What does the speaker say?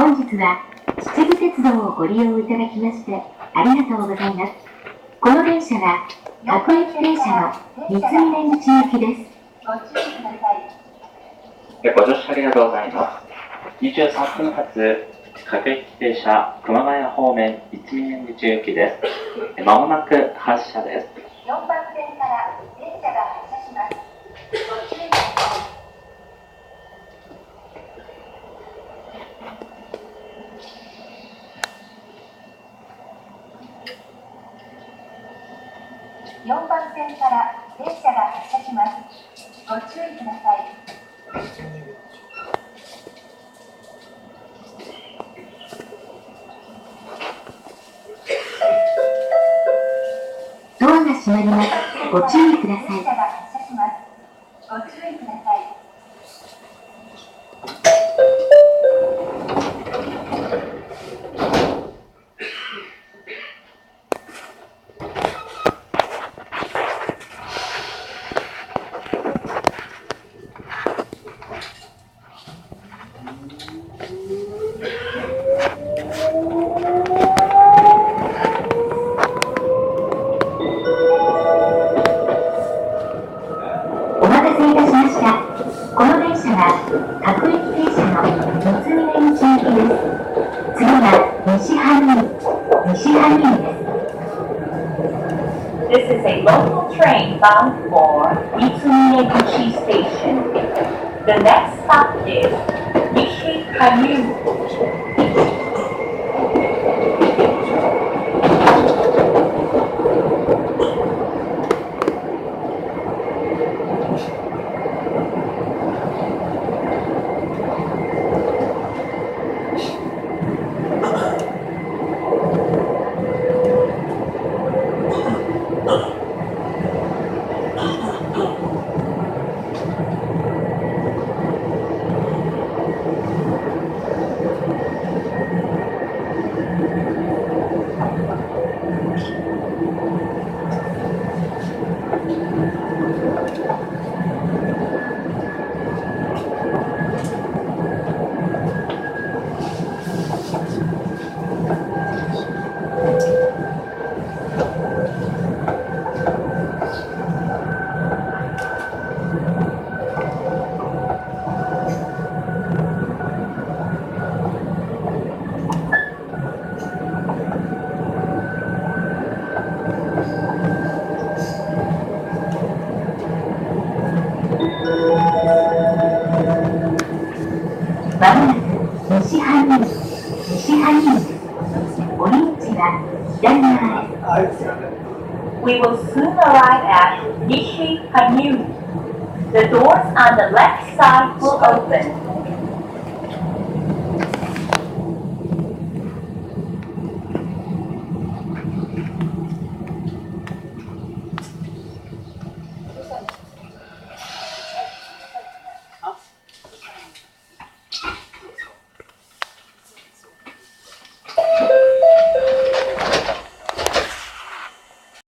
本日は秩父鉄道をご利用いただきましてありがとうございます。この電車は各駅停車の三峰口行きです。ご注意ください。ご乗車ありがとうございます。23分発各駅停車熊谷方面三峰口行きです。まもなく発車です。4番線から電車が発車します。ご注意ください。4番線から電車が発車します。ご注意ください。ドアが閉まります。ご注意ください。電車が発車します。ご注意ください。この電車は各駅停車の三峰口行きです。次は西羽生です。This is a local train bound for Mitsubishi Station. The next stop is Nishi-Hanyu. まもなく西羽生です。降り口は左側です。We will soon arrive at Nishi-Hanyu. The doors on the left side will open